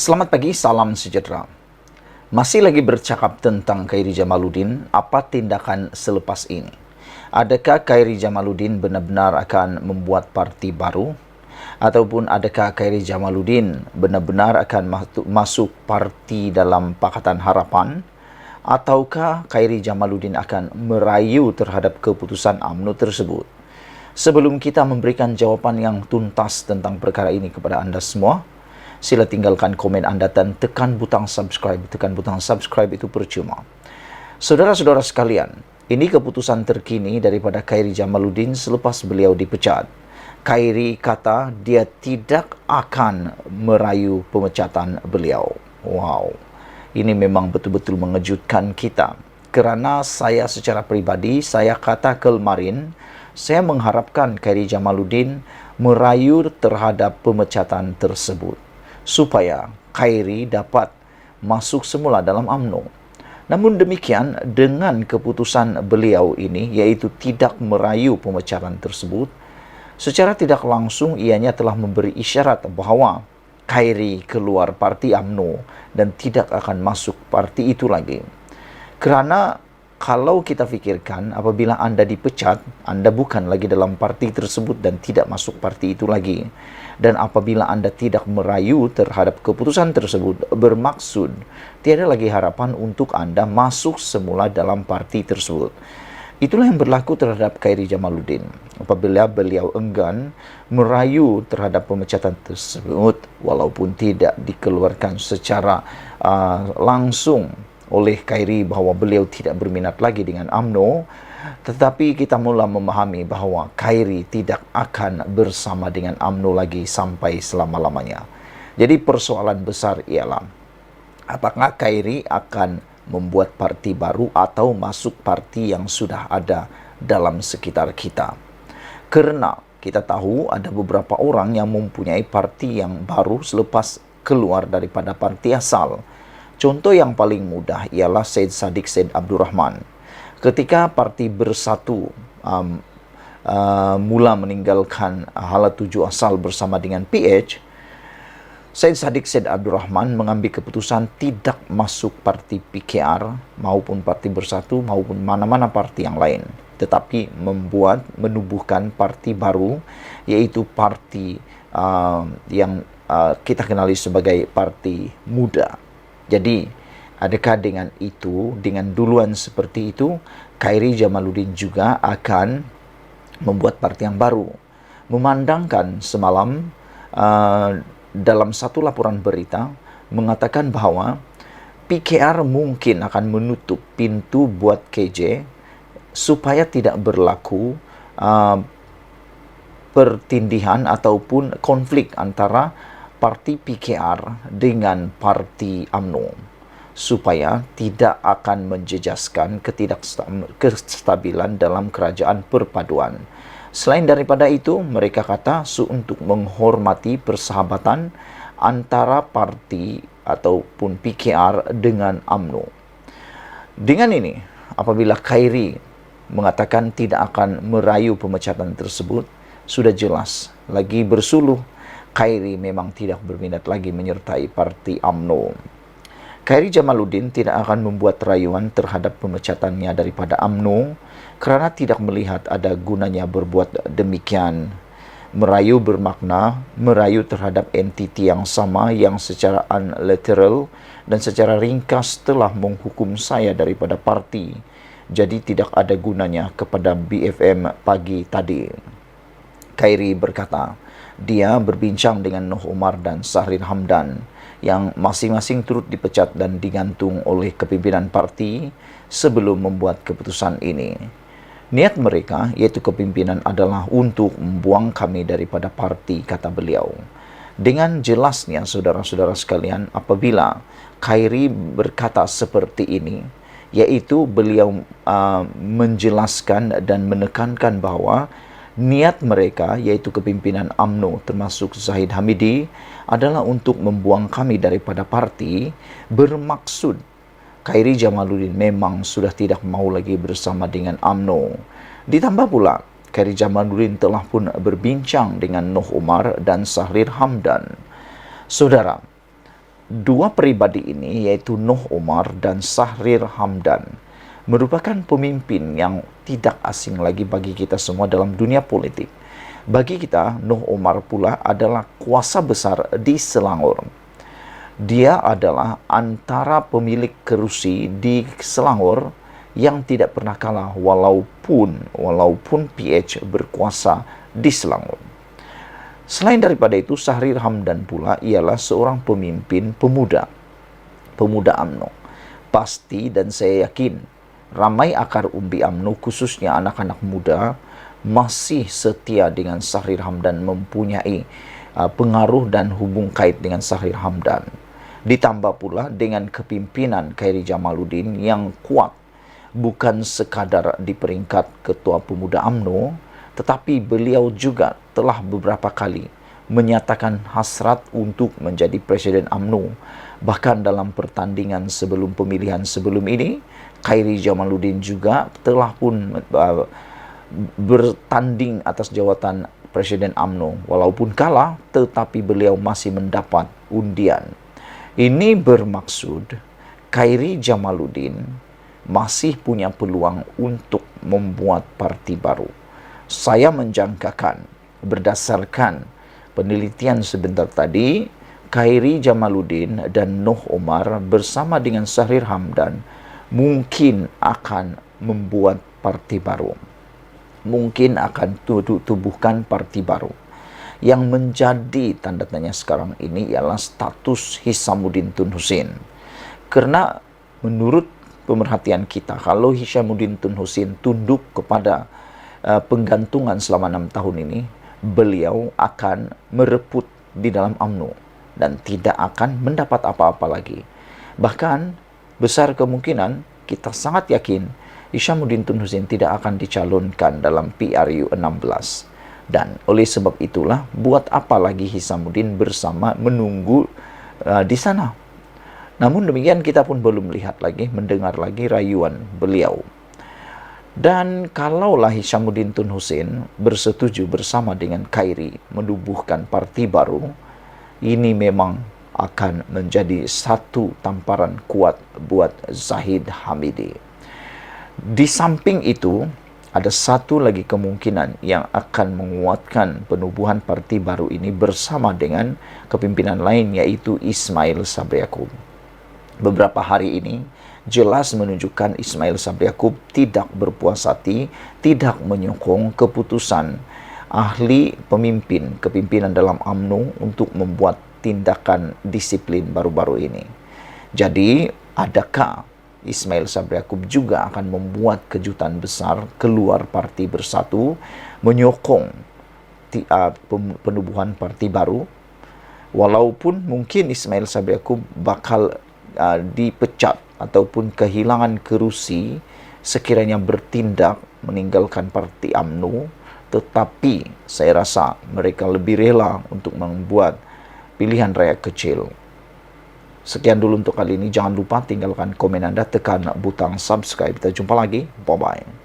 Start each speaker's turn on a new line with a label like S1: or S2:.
S1: Selamat pagi, salam sejahtera. Masih lagi bercakap tentang Khairi Jamaluddin, apa tindakan selepas ini? Adakah Khairi Jamaluddin benar-benar akan membuat parti baru? Ataupun adakah Khairi Jamaluddin benar-benar akan masuk parti dalam Pakatan Harapan? Ataukah Khairi Jamaluddin akan merayu terhadap keputusan UMNO tersebut? Sebelum kita memberikan jawapan yang tuntas tentang perkara ini kepada anda semua, sila tinggalkan komen anda dan tekan butang subscribe. Tekan butang subscribe itu percuma. Saudara-saudara sekalian, ini keputusan terkini daripada Khairi Jamaluddin selepas beliau dipecat. Khairi kata dia tidak akan merayu pemecatan beliau. Wow, ini memang betul-betul mengejutkan kita. Kerana saya secara pribadi, saya kata kemarin, saya mengharapkan Khairi Jamaluddin merayu terhadap pemecatan tersebut, supaya Khairi dapat masuk semula dalam UMNO. Namun demikian, dengan keputusan beliau ini, yaitu tidak merayu pemecatan tersebut, secara tidak langsung ianya telah memberi isyarat bahawa Khairi keluar parti UMNO dan tidak akan masuk parti itu lagi. Kerana kalau kita fikirkan, apabila anda dipecat, anda bukan lagi dalam parti tersebut dan tidak masuk parti itu lagi. Dan apabila anda tidak merayu terhadap keputusan tersebut, bermaksud tiada lagi harapan untuk anda masuk semula dalam parti tersebut. Itulah yang berlaku terhadap Khairi Jamaluddin. Apabila beliau enggan merayu terhadap pemecatan tersebut, walaupun tidak dikeluarkan secara langsung oleh Khairi bahawa beliau tidak berminat lagi dengan UMNO, tetapi kita mula memahami bahawa Khairi tidak akan bersama dengan UMNO lagi sampai selama-lamanya. Jadi persoalan besar ialah, apakah Khairi akan membuat parti baru atau masuk parti yang sudah ada dalam sekitar kita? Kerana kita tahu ada beberapa orang yang mempunyai parti yang baru selepas keluar daripada parti asal. Contoh yang paling mudah ialah Syed Saddiq Syed Abdul Rahman. Ketika Parti Bersatu mula meninggalkan hala tuju asal bersama dengan PH, Syed Saddiq Syed Abdul Rahman mengambil keputusan tidak masuk parti PKR maupun Parti Bersatu maupun mana-mana parti yang lain, tetapi menubuhkan parti baru, yaitu parti yang kita kenali sebagai Parti Muda. Jadi, adakah dengan itu, dengan duluan seperti itu, Khairi Jamaluddin juga akan membuat parti yang baru? Memandangkan semalam dalam satu laporan berita mengatakan bahawa PKR mungkin akan menutup pintu buat KJ supaya tidak berlaku pertindihan ataupun konflik antara parti PKR dengan parti UMNO, supaya tidak akan menjejaskan kestabilan dalam kerajaan perpaduan. Selain daripada itu, mereka kata untuk menghormati persahabatan antara parti ataupun PKR dengan UMNO. Dengan ini, apabila Khairi mengatakan tidak akan merayu pemecatan tersebut, sudah jelas lagi bersuluh Khairi memang tidak berminat lagi menyertai parti UMNO. Khairi Jamaluddin tidak akan membuat rayuan terhadap pemecatannya daripada UMNO kerana tidak melihat ada gunanya berbuat demikian. Merayu bermakna merayu terhadap entiti yang sama yang secara unilateral dan secara ringkas telah menghukum saya daripada parti. Jadi tidak ada gunanya kepada BFM pagi tadi. Khairi berkata, dia berbincang dengan Noh Umar dan Sahrin Hamdan yang masing-masing turut dipecat dan digantung oleh kepimpinan parti sebelum membuat keputusan ini. Niat mereka, yaitu kepimpinan, adalah untuk membuang kami daripada parti, kata beliau. Dengan jelasnya, saudara-saudara sekalian, apabila Khairi berkata seperti ini, yaitu beliau menjelaskan dan menekankan bahawa niat mereka, yaitu kepimpinan UMNO termasuk Zahid Hamidi, adalah untuk membuang kami daripada parti, bermaksud Khairi Jamaluddin memang sudah tidak mau lagi bersama dengan UMNO. Ditambah pula, Khairi Jamaluddin telah pun berbincang dengan Noh Umar dan Sahrir Hamdan. Saudara, Dua pribadi ini, yaitu Noh Umar dan Sahrir Hamdan, merupakan pemimpin yang tidak asing lagi bagi kita semua dalam dunia politik. Bagi kita, Noh Umar pula adalah kuasa besar di Selangor. Dia adalah antara pemilik kerusi di Selangor yang tidak pernah kalah walaupun PH berkuasa di Selangor. Selain daripada itu, Sahrir Hamdan pula ialah seorang pemimpin pemuda UMNO. Pasti dan saya yakin ramai akar umbi UMNO, khususnya anak-anak muda, masih setia dengan Sahrir Hamdan, mempunyai pengaruh dan hubung kait dengan Sahrir Hamdan. Ditambah pula dengan kepimpinan Khairi Jamaluddin yang kuat, bukan sekadar di peringkat Ketua Pemuda UMNO, tetapi beliau juga telah beberapa kali menyatakan hasrat untuk menjadi Presiden UMNO. Bahkan dalam pertandingan sebelum pemilihan sebelum ini, Khairi Jamaluddin juga telah pun bertanding atas jawatan Presiden UMNO. Walaupun kalah, tetapi beliau masih mendapat undian. Ini bermaksud Khairi Jamaluddin masih punya peluang untuk membuat parti baru. Saya menjangkakan berdasarkan penelitian sebentar tadi, Khairi Jamaluddin dan Noh Umar bersama dengan Sahrir Hamdan mungkin akan membuat parti baru. Mungkin akan tubuhkan parti baru. Yang menjadi tanda tanya sekarang ini ialah status Hishamuddin Tun Hussein. Karena menurut pemerhatian kita, kalau Hishamuddin Tun Hussein tunduk kepada penggantungan selama 6 tahun ini, beliau akan mereput di dalam UMNO dan tidak akan mendapat apa-apa lagi. Bahkan besar kemungkinan, kita sangat yakin Hishamuddin Tun Hussein tidak akan dicalonkan dalam PRU 16. Dan oleh sebab itulah, buat apa lagi Hishamuddin bersama menunggu di sana. Namun demikian, kita pun belum lihat lagi, mendengar lagi rayuan beliau. Dan kalaulah Hishamuddin Tun Hussein bersetuju bersama dengan Khairi menubuhkan parti baru, ini memang akan menjadi satu tamparan kuat buat Zahid Hamidi. Di samping itu, ada satu lagi kemungkinan yang akan menguatkan penubuhan parti baru ini bersama dengan kepimpinan lain, yaitu Ismail Sabri Yaakob. Beberapa hari ini jelas menunjukkan Ismail Sabri Yaakob tidak berpuas hati, tidak menyokong keputusan ahli kepimpinan dalam UMNO untuk membuat tindakan disiplin baru-baru ini. Jadi, adakah Ismail Sabri Yaakob juga akan membuat kejutan besar keluar Parti Bersatu, menyokong penubuhan parti baru, walaupun mungkin Ismail Sabri Yaakob bakal dipecat ataupun kehilangan kerusi sekiranya bertindak meninggalkan parti UMNO, tetapi saya rasa mereka lebih rela untuk membuat pilihan rakyat kecil. Sekian dulu untuk kali ini. Jangan lupa tinggalkan komen Anda, tekan butang subscribe. Kita jumpa lagi. Bye-bye.